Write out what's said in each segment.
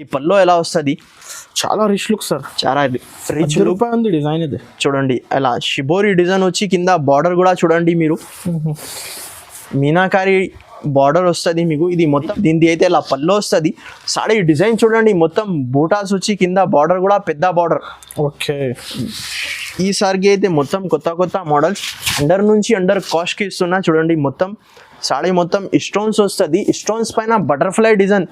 ఈ పల్లో ఎలా వస్తుంది? చాలా రిచ్ లుక్ సార్. చాలా రిచ్ లుక్ ఉంది డిజైన్ ఇది. చూడండి అలా షిబోరి డిజైన్ వచ్చి కింద బార్డర్ కూడా చూడండి మీరు, మీనాకారి బార్డర్ వస్తుంది మీకు. ఇది మొత్తం దీనిది అయితే ఇలా పల్లో వస్తుంది. సారీ డిజైన్ చూడండి, మొత్తం బూటాస్ వచ్చి కింద బార్డర్ కూడా పెద్ద బార్డర్. ఓకే, ఈసారికి అయితే మొత్తం కొత్త కొత్త మోడల్స్ అండర్ నుంచి అండర్ కాస్ట్కి ఇస్తున్నా. చూడండి మొత్తం సారీ మొత్తం స్టోన్స్ వస్తుంది, స్టోన్స్ పైన butterfly design.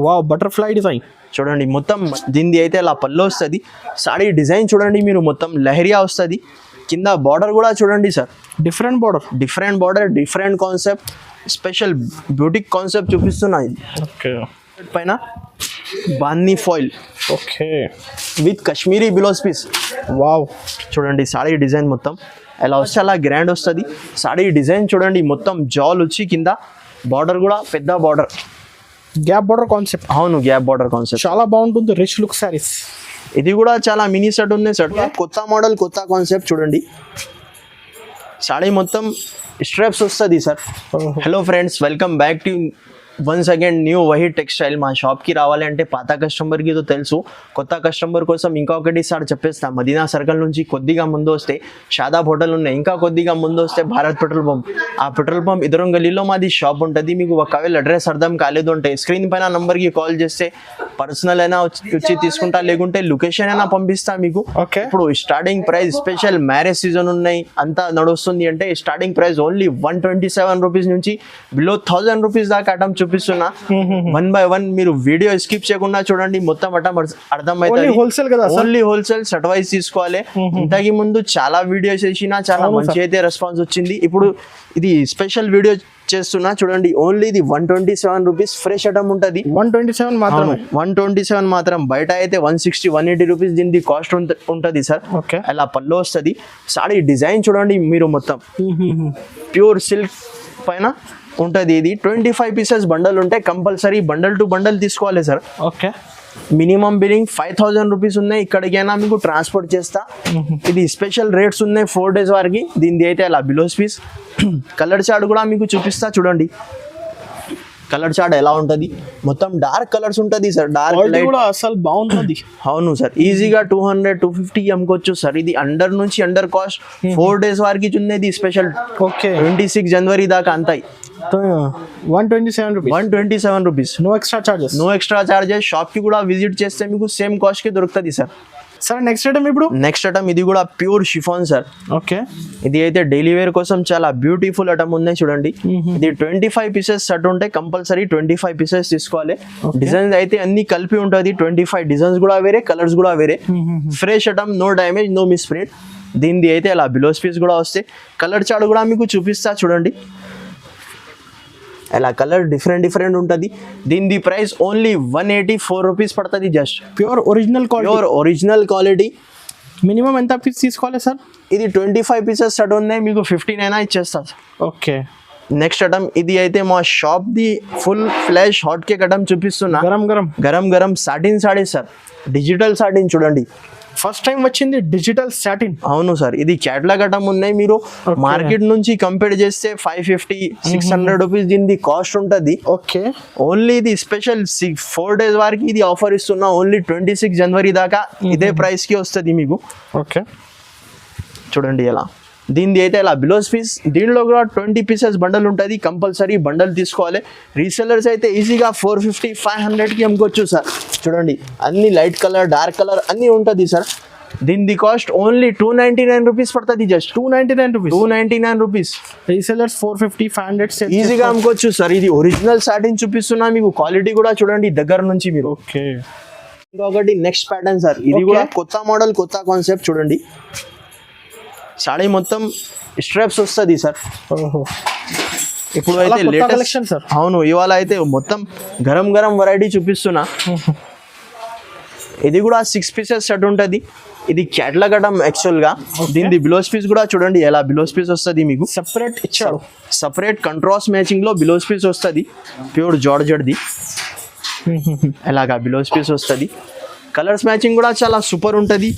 Wow, butterfly design చూడండి మొత్తం దీనిది అయితే ఇలా పల్లో వస్తుంది. సారీ డిజైన్ చూడండి మీరు, మొత్తం లహరియా వస్తుంది. కింద బార్డర్ కూడా చూడండి sir, different border, different concept, special boutique concept చూపిస్తున్నా. ఇది ఓకే, పైన బాన్నీ ఫాయిల్ ఓకే విత్ కాశ్మీరీ బిలోస్ పీస్. వావ్, చూడండి సారీ డిజైన్ మొత్తం ఎలా వస్తే అలా గ్రాండ్ వస్తుంది. సారీ డిజైన్ చూడండి, మొత్తం జాల్ వచ్చి కింద బార్డర్ కూడా పెద్ద బార్డర్, గ్యాప్ బార్డర్ కాన్సెప్ట్. అవును, గ్యాప్ బార్డర్ కాన్సెప్ట్ చాలా బాగుంటుంది. Rich look saris. ఇది కూడా చాలా మినీ సెట్ ఉంది. సెట్ కొత్త మోడల్, కొత్త కాన్సెప్ట్. చూడండి సారీ మొత్తం స్ట్రాప్స్ వస్తుంది sir. Hello friends, welcome back to once again new Waheed textile. మా షాప్కి రావాలి అంటే పాత కస్టమర్కి తో తెలుసు, కొత్త కస్టమర్ కోసం ఇంకొకటి సార్ చెప్పేస్తా. మదీనా సర్కిల్ నుంచి కొద్దిగా ముందు వస్తే షాదాబ్ హోటల్ ఉన్నాయి, ఇంకా కొద్దిగా ముందు వస్తే భారత్ పెట్రోల్ పంప్. ఆ పెట్రోల్ పంప్ ఎదురు గల్లీలో మాది షాప్ ఉంటుంది. మీకు ఒకవేళ అడ్రస్ అర్థం కాలేదు అంటే స్క్రీన్ పైన నంబర్కి కాల్ చేస్తే పర్సనల్ అయినా వచ్చి తీసుకుంటా, లేకుంటే లొకేషన్ అయినా పంపిస్తా మీకు. ఓకే, ఇప్పుడు starting price special marriage season ఉన్నాయి, అంతా నడుస్తుంది అంటే స్టార్టింగ్ ప్రైస్ ఓన్లీ 127 రూపీస్ నుంచి బిలో 1000 రూపీస్ దాకా ఐటమ్ చూపిస్తున్నా. 1 by 1 మీరు వీడియో స్కిప్ చేయకుండా చూడండి, మొత్తం ఐటమ్ అర్థమవుతుంది. హోల్సేల్ కదా, ఓన్లీ హోల్సేల్ సెట్ వైజ్ తీసుకోవాలి. ఇంతకి ముందు చాలా వీడియోస్ చేసినా చాలా మంచి అయితే రెస్పాన్స్ వచ్చింది. ఇప్పుడు ఇది స్పెషల్ వీడియో చేస్తున్నా చూడండి. ఓన్లీ ఇది 127 రూపీస్ ఫ్రెష్ ఐటమ్ ఉంటుంది. 127 మాత్రమే, 127 మాత్రం. బయట అయితే 160-180 రూపీస్ దీనికి కాస్ట్ ఉంటుంది సార్. ఓకే, అలా పల్లో వస్తుంది. సారీ డిజైన్ చూడండి మీరు, మొత్తం ప్యూర్ సిల్క్ పైన ఉంటుంది. ఇది 25 పీసెస్ బండల్ ఉంటాయి. కంపల్సరీ బండల్ టు బండల్ తీసుకోవాలి sir. Okay, minimum billing 5000 rupees ఉన్నాయి. ఇక్కడికైనా మీకు ట్రాన్స్పోర్ట్ చేస్తా. ఇది స్పెషల్ రేట్స్ ఉన్నాయి 4 days వరకు. దీనిది అయితే అలా బిలోస్ పీస్. కలర్ చార్ట్ కూడా మీకు చూపిస్తా చూడండి. కలర్ చార్ట్ ఎలా ఉంటుంది, మొత్తం డార్క్ కలర్స్ ఉంటుంది సార్. డార్క్ లైట్ కూడా అసలు బాగుంటుంది. అవును సార్, ఈజీగా 200-250 అమ్ముకోవచ్చు సార్. ఇది అండర్ నుంచి అండర్ కాస్ట్ 4 days వరకు ఉన్నది స్పెషల్. ఓకే, 26 జనవరి దాకా అంతాయి. 127 rupees. No extra charges. Shop కి కూడా విజిట్ చేస్తే మీకు సేమ్ కాస్ట్ కి దొరుకుతుంది సార్. సరే, నెక్స్ట్ ఐటమ్ ఇప్పుడు. నెక్స్ట్ ఐటమ్ ఇది కూడా ప్యూర్ షిఫాన్ సార్. ఓకే, ఇది అయితే డైలీ వేర్ కోసం చాలా బ్యూటిఫుల్ ఐటమ్ ఉన్నాయి చూడండి. ఇది 25 పీసెస్ సెట్ ఉంటాయి. కంపల్సరీ 25 పీసెస్ తీసుకోవాలి. డిజైన్స్ అయితే అన్ని కలిపి ఉంటుంది. 25 డిజైన్స్ కూడా వేరే, కలర్స్ కూడా వేరే. Fresh item, no damage, no misprint. దీనిది అయితే అలా బిలోస్ పీస్ కూడా వస్తాయి. కలర్ చార్ట్ కూడా మీకు చూపిస్తా చూడండి. అలా కలర్ డిఫరెంట్ ఉంటుంది. దీని ప్రైస్ ఓన్లీ 184 రూపీస్ పడుతుంది. Just pure original quality. Minimum ఎంత పీస్ తీసుకోవాలి సార్? ఇది 25 పీసెస్ సెట్ ఉన్నాయి, మీకు 15 అయినా ఇచ్చేస్తా. ఓకే, నెక్స్ట్ ఐటమ్ ఇది అయితే మా షాప్ ది full flash hot cake item చూపిస్తున్నా. గరం satin sari sir. Digital satin చూడండి, ఫస్ట్ టైం వచ్చింది డిజిటల్ సాటిన్. అవును సార్, ఇది క్యాటలాగ్ ఐటమ్ ఉన్నాయి. మీరు మార్కెట్ నుంచి కంపేర్ చేస్తే 550-600 రూపీస్ దీని కాస్ట్ ఉంటుంది. ఓకే, ఓన్లీ ఇది స్పెషల్ 4 days వరకు ఇది ఆఫర్ ఇస్తున్నా. ఓన్లీ 26 జనవరి దాకా ఇదే ప్రైస్ కి వస్తుంది మీకు. ఓకే, చూడండి ఎలా దీనిది అయితే ఇలా బిలోస్ పీస్. దీనిలో కూడా 20 పీసెస్ బండల్ ఉంటుంది. కంపల్సరీ బండల్ తీసుకోవాలి. రీసెలర్స్ అయితే ఈజీగా 450-500కి అమ్ముకోవచ్చు సార్. చూడండి అన్ని లైట్ కలర్, డార్క్ కలర్ అన్నీ ఉంటుంది సార్. దీని కాస్ట్ ఓన్లీ 299 రూపీస్ పడుతుంది. Just 299 rupees. రీసెలర్స్ 450-500 ఈజీగా అమ్ముకోవచ్చు సార్. ఇది ఒరిజినల్ సాటిన్ చూపిస్తున్నా మీకు. క్వాలిటీ కూడా చూడండి దగ్గర నుంచి మీరు. ఓకే, ఇంకొకటి నెక్స్ట్ ప్యాటర్న్ సార్. ఇది కూడా కొత్త మోడల్, కొత్త కాన్సెప్ట్. చూడండి సాడీ మొత్తం స్ట్రాప్స్ వస్తుంది సార్. ఇప్పుడు అయితే లేటెస్ట్ సార్. అవును, ఇవాళ అయితే మొత్తం గరం వెరైటీ చూపిస్తున్నా. ఇది కూడా 6 పీసెస్ సెట్ ఉంటుంది. ఇది క్యాటలాగ్ ఐటమ్ యాక్చువల్గా. దీని బిలోస్ పీస్ కూడా చూడండి ఎలా బిలోస్ పీస్ వస్తుంది మీకు. సెపరేట్ ఇచ్చాడు. సపరేట్ కంట్రాస్ట్ మ్యాచింగ్ లో బిలోస్ పీస్ వస్తుంది. ప్యూర్ జార్జెట్ది ఎలాగా బిలోస్ పీస్ వస్తుంది. కలర్స్ మ్యాచింగ్ కూడా చాలా సూపర్ ఉంటుంది.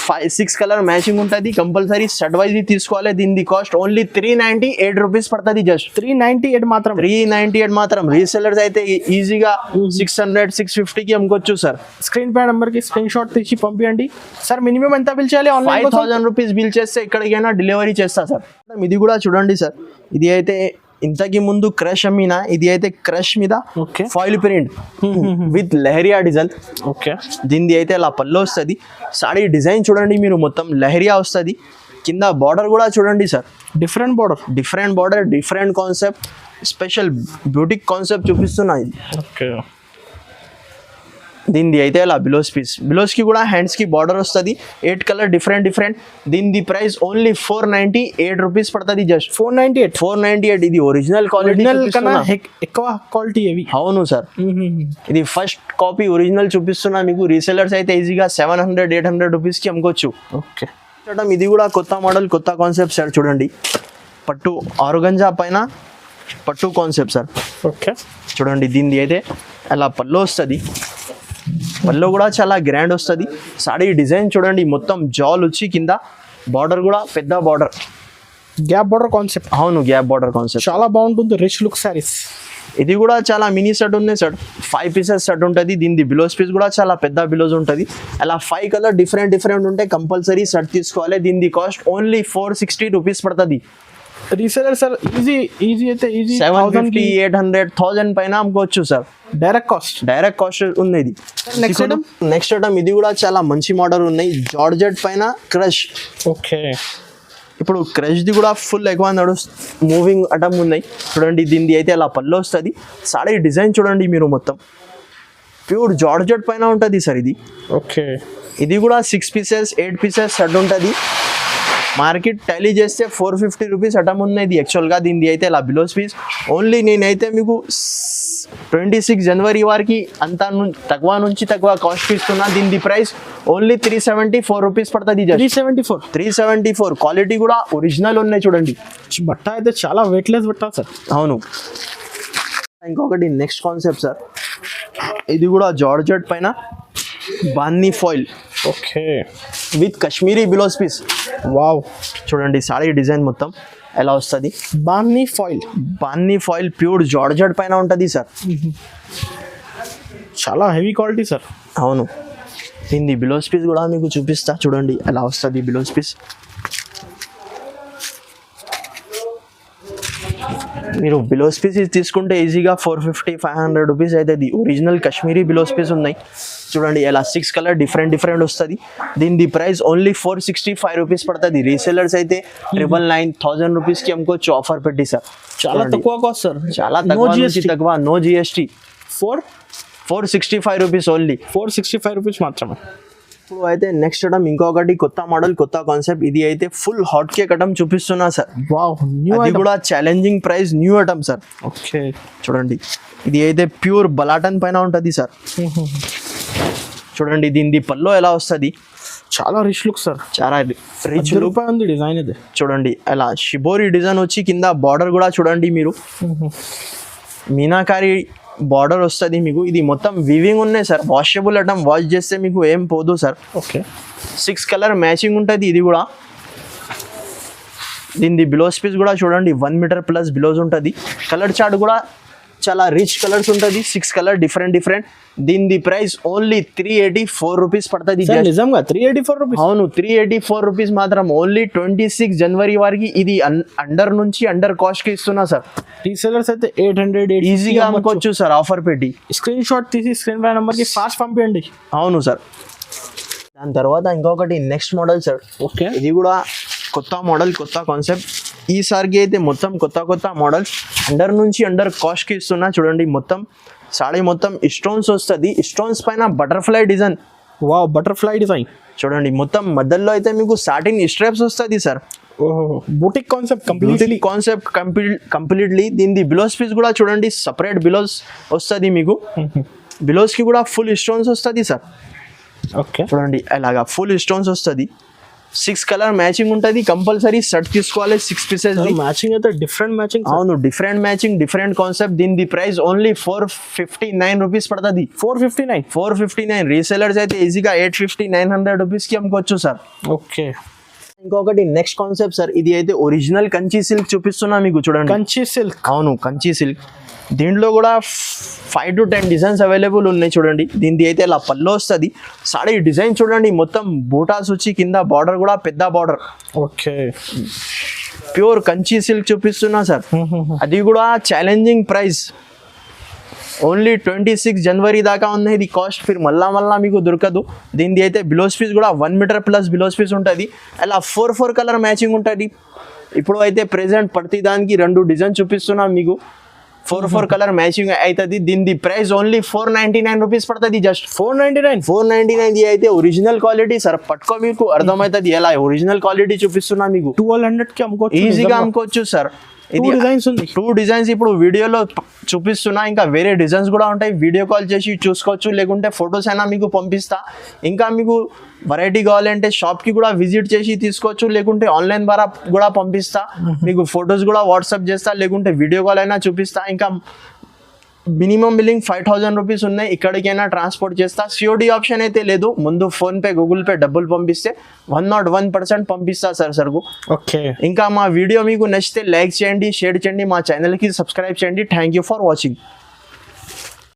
6 కలర్ మ్యాచింగ్ ఉంటుంది కంపల్సరీ సెట్ వైజ్ తీసుకోవాలి. దీని కాస్ట్ ఓన్లీ 398 రూపీస్ పడుతుంది. జస్ట్ 398 మాత్రం. 398 మాత్రం. రీసెలర్స్ అయితే ఈజీగా 600 650కి అమ్ముకోవచ్చు సార్. స్క్రీన్ పై నెంబర్ కి స్క్రీన్ షాట్ తీసి పంపించండి సార్. మినిమం ఎంత బిల్ చేయాలి ఆన్లైన్? 5000 రూపీస్ బిల్ చేస్తే ఎక్కడికైనా డెలివరీ చేస్తా సార్. ఇది కూడా చూడండి సార్, ఇది అయితే ఇంతకి ముందు క్రష్ అమ్మినా, ఇది అయితే క్రష్ మీద okay foil print with leheriya design. Okay దీనిది అయితే అలా పళ్ళు వస్తుంది. సాడీ డిజైన్ చూడండి మీరు, మొత్తం లెహరియా వస్తుంది. కింద బార్డర్ కూడా చూడండి sir, different border, different concept, special boutique concept చూపిస్తున్నాయి. ఓకే దీనిది అయితే అలా బిలోస్కి కూడా హ్యాండ్స్కి బార్డర్ వస్తుంది. 8 కలర్ డిఫరెంట్. దీనిది ప్రైస్ ఓన్లీ 498 రూపీస్ పడుతుంది. జస్ట్ 498. ఇది ఒరిజినల్ క్వాలిటీ కన్నా ఎక్కువ క్వాలిటీ ఏవి? అవును సార్, ఇది ఫస్ట్ కాపీ ఒరిజినల్ చూపిస్తున్నా మీకు. రీసెలర్స్ అయితే ఈజీగా 700-800 రూపీస్కి అమ్ముకోవచ్చు. ఓకే మేడం ఇది కూడా కొత్త మోడల్, కొత్త కాన్సెప్ట్ సార్. చూడండి, పట్టు ఆరుగంజా పైన పట్టు కాన్సెప్ట్ సార్. ఓకే చూడండి, దీనిది అయితే అలా పళ్ళు వస్తుంది. పళ్ళు కూడా చాలా గ్రాండ్ వస్తుంది. సాడీ డిజైన్ చూడండి, మొత్తం జాల్ వచ్చి కింద బార్డర్ కూడా పెద్ద బార్డర్, గ్యాప్ బార్డర్ కాన్సెప్ట్. అవును, గ్యాప్ బార్డర్ కాన్సెప్ట్ చాలా బాగుంటుంది. Rich look saris. ఇది కూడా చాలా మినీ సెట్ ఉంది సార్. 5 పీసెస్ సెట్ ఉంటుంది. దీనిది బిలోస్ పీస్ కూడా చాలా పెద్ద బిలోస్ ఉంటుంది. అలా 5 కలర్ డిఫరెంట్ ఉంటాయి. కంపల్సరీ సెట్ తీసుకోవాలి. దీనిది కాస్ట్ ఓన్లీ 460 రూపీస్ పడుతుంది. రీసెలర్ సార్ ఈజీ అయితే 750, 800, 1000 పైన అమ్ముకోవచ్చు సార్. డైరెక్ట్ కాస్ట్ ఉంది ఇది. నెక్స్ట్ ఐటమ్ ఇది కూడా చాలా మంచి మోడల్ ఉన్నాయి. జార్జెట్ పైన క్రష్. ఓకే ఇప్పుడు క్రష్ది కూడా ఫుల్ ఎక్కువ మూవింగ్ ఐటమ్ ఉన్నాయి. చూడండి, దీనిది అయితే అలా పళ్ళు వస్తుంది. సాడీ డిజైన్ చూడండి మీరు, మొత్తం ప్యూర్ జార్జెట్ పైన ఉంటుంది సార్ ఇది. ఓకే ఇది కూడా 6 పీసెస్ 8 పీసెస్ సెట్ ఉంటుంది. మార్కెట్ టాలీ చేస్తే 450 రూపీస్ అటమ్ ఉంది ఇది యాక్చువల్గా. దీనిది అయితే ఇలా బిలోస్ పీస్ ఓన్లీ నేనైతే మీకు 26 జనవరి వరకు అంతా తక్కువ నుంచి తక్కువ కాస్ట్ ఇస్తున్నా. దీనిది ప్రైస్ ఓన్లీ 374 రూపీస్ పడుతుంది. 374. క్వాలిటీ కూడా ఒరిజినల్ ఉన్నాయి చూడండి. బట్ట అయితే చాలా వెయిట్లెస్ బట్ట సార్. అవును. ఇంకొకటి నెక్స్ట్ కాన్సెప్ట్ సార్, ఇది కూడా జార్జెట్ పైన బాన్నీ ఫాయిల్. ఓకే విత్ కాశ్మీరీ బిలోస్ పీస్. వావ్, చూడండి సారీ డిజైన్ మొత్తం ఎలా వస్తుంది. బాన్నీ ఫాయిల్ ప్యూర్ జార్జెట్ పైన ఉంటుంది సార్. చాలా హెవీ క్వాలిటీ సార్. అవును. దీన్ని బిలోస్ పీస్ కూడా మీకు చూపిస్తా. చూడండి ఎలా వస్తుంది బిలోస్ పీస్. మీరు బిలోస్ పీస్ తీసుకుంటే ఈజీగా 450-500 రూపీస్ అవుతుంది. ఒరిజినల్ కాశ్మీరీ బిలోస్ పీస్ ఉన్నాయి చూడండి. ఎలా 6 కలర్ డిఫరెంట్ వస్తుంది. దీని ప్రైస్ ఓన్లీ 465 రూపీస్ పడుతుంది. రీసెలర్స్ అయితే 999 రూపీస్కి అమ్ముకోవచ్చు ఆఫర్ పెట్టి సార్. చాలా తక్కువ కాస్ట్ సార్. చాలా తక్కువ, no GST. 465 rupees only. 465 rupees మాత్రమే. ఇప్పుడు అయితే నెక్స్ట్ ఐటమ్ ఇంకొకటి కొత్త మోడల్, కొత్త కాన్సెప్ట్. ఇది అయితే ఫుల్ హాట్ కేక్ ఐటమ్ చూపిస్తున్నా సార్. వావ్, ఇది కూడా challenging price, new item sir. Okay చూడండి, ఇది అయితే ప్యూర్ బలాటన్ పైన ఉంటుంది సార్. చూడండి, దీనిది పల్లో ఎలా వస్తుంది. చాలా రిచ్ లుక్ సార్. చాలా రిచ్ లుక్ ఉంది డిజైన్ ఇది. చూడండి అలా షిబోరి డిజైన్ వచ్చి కింద బార్డర్ కూడా చూడండి మీరు, మీనాకారి బార్డర్ వస్తుంది మీకు. ఇది మొత్తం వివింగ్ ఉన్నాయి సార్. వాషబుల్ ఐటమ్, వాష్ చేస్తే మీకు ఏం పోదు సార్. ఓకే 6 కలర్ మ్యాచింగ్ ఉంటుంది. ఇది కూడా దీనిది బిలోస్ పీస్ కూడా చూడండి 1 మీటర్ ప్లస్ బిలోస్ ఉంటుంది. కలర్ చార్ట్ కూడా చాలా రిచ్ కలర్స్ ఉంటుంది. 6 కలర్ డిఫరెంట్. దీనిది ప్రైస్ ఓన్లీ 384 రూపీస్ పడుతుంది. నిజంగా 384 రూపీస్? అవును, 384 రూపీస్ మాత్రం. ఓన్లీ 26 జనవరి వరకు ఇది అండర్ కాస్ట్కి ఇస్తున్నా సార్. రీసెలర్స్ అయితే 800 ఈజీగా అమ్ముకోవచ్చు సార్ ఆఫర్ పెట్టి. స్క్రీన్ షాట్ తీసి స్క్రీన్ పై నెంబర్కి ఫాస్ట్ పంపించండి. అవును సార్. దాని తర్వాత ఇంకొకటి నెక్స్ట్ మోడల్ సార్. ఓకే, ఇది కూడా కొత్త మోడల్, కొత్త కాన్సెప్ట్. ఈసారికి అయితే మొత్తం కొత్త మోడల్స్ అండర్ కాస్ట్కి ఇస్తున్నా. చూడండి, మొత్తం సాడీ మొత్తం స్టోన్స్ వస్తుంది. స్టోన్స్ పైన butterfly design. Wow, butterfly design చూడండి. మొత్తం మధ్యలో అయితే మీకు సాటిన్ స్ట్రాప్స్ వస్తుంది సార్. Boutique concept completely. దీనిది బిలోస్ పీస్ కూడా చూడండి, సపరేట్ బిలోస్ వస్తుంది మీకు. బిలోస్కి కూడా ఫుల్ స్టోన్స్ వస్తుంది సార్. ఓకే, చూడండి అలాగా ఫుల్ స్టోన్స్ వస్తుంది. 6 కలర్ మ్యాచింగ్ ఉంటుంది, కంపల్సరీ షర్ట్ తీసుకోవాలి 6 పీసెస్. మ్యాచింగ్ అయితే డిఫరెంట్ మ్యాచింగ్. అవును, డిఫరెంట్ మ్యాచింగ్, డిఫరెంట్ కాన్సెప్ట్. దీని ప్రైస్ ఓన్లీ 459 రూపీస్ పడుతుంది. 459. రీసెలర్స్ అయితే ఈజీగా 850-900 రూపీస్కి అమ్ముకోవచ్చు సార్. ఓకే. ఇంకొకటి నెక్స్ట్ కాన్సెప్ట్ సార్, ఇది అయితే ఒరిజినల్ కంచి సిల్క్ చూపిస్తున్నా మీకు, చూడండి. కంచి సిల్క్. అవును, కంచి సిల్క్. దీంట్లో కూడా 5 to 10 డిజైన్స్ అవైలబుల్ ఉన్నాయి చూడండి. దీనిది అయితే ఇలా పళ్ళు వస్తుంది. సారీ డిజైన్ చూడండి, మొత్తం బూటాస్ వచ్చి కింద బార్డర్ కూడా పెద్ద border. Okay. Pure Kanchi silk చూపిస్తున్నా సార్. అది కూడా ఛాలెంజింగ్ ప్రైస్, ఓన్లీ 26 జనవరి దాకా ఉంది ఇది కాస్ట్. ఫిర్ మళ్ళా మీకు దొరకదు. దీనిది అయితే బ్లౌజ్ పీస్ కూడా 1 మీటర్ ప్లస్ బ్లౌజ్ పీస్ ఉంటుంది. అలా 4 కలర్ మ్యాచింగ్ ఉంటుంది. ఇప్పుడు అయితే ప్రెసెంట్ ప్రతి దానికి 2 డిజైన్ చూపిస్తున్నాం మీకు. 4 కలర్ మ్యాచింగ్ అవుతుంది. దీని ప్రైస్ ఓన్లీ 499 రూపీస్ పడుతుంది. జస్ట్ 499. ఇది అయితే ఒరిజినల్ క్వాలిటీ సార్. పట్టుకో మీకు అర్థమవుతుంది ఎలా ఒరిజినల్ క్వాలిటీ చూపిస్తున్నా మీకు. 1200కి అమ్ముకోవచ్చు, ఈజీగా అమ్ముకోవచ్చు సార్. ఇది 2 డిజైన్స్ ఇప్పుడు వీడియోలో చూపిస్తున్నా. ఇంకా వేరే డిజైన్స్ కూడా ఉంటాయి, వీడియో కాల్ చేసి చూసుకోవచ్చు, లేకుంటే ఫొటోస్ అయినా మీకు పంపిస్తా. ఇంకా మీకు వెరైటీ కావాలంటే షాప్కి కూడా విజిట్ చేసి తీసుకోవచ్చు, లేకుంటే ఆన్లైన్ ద్వారా కూడా పంపిస్తా. మీకు ఫొటోస్ కూడా వాట్సాప్ చేస్తా, లేకుంటే వీడియో కాల్ అయినా చూపిస్తా. ఇంకా మినిమం బిల్లింగ్ 5000 రూపీస్ ఉన్నాయి. ఇక్కడికైనా ట్రాన్స్పోర్ట్ చేస్తా. సిఓడి ఆప్షన్ అయితే లేదు. ముందు ఫోన్పే, గూగుల్ పే డబ్బులు పంపిస్తే 101% పంపిస్తా సార్ సరుకు. ఓకే. ఇంకా మా వీడియో మీకు నచ్చితే లైక్ చేయండి, షేర్ చేయండి, మా ఛానల్కి సబ్స్క్రైబ్ చేయండి. Thank you for watching.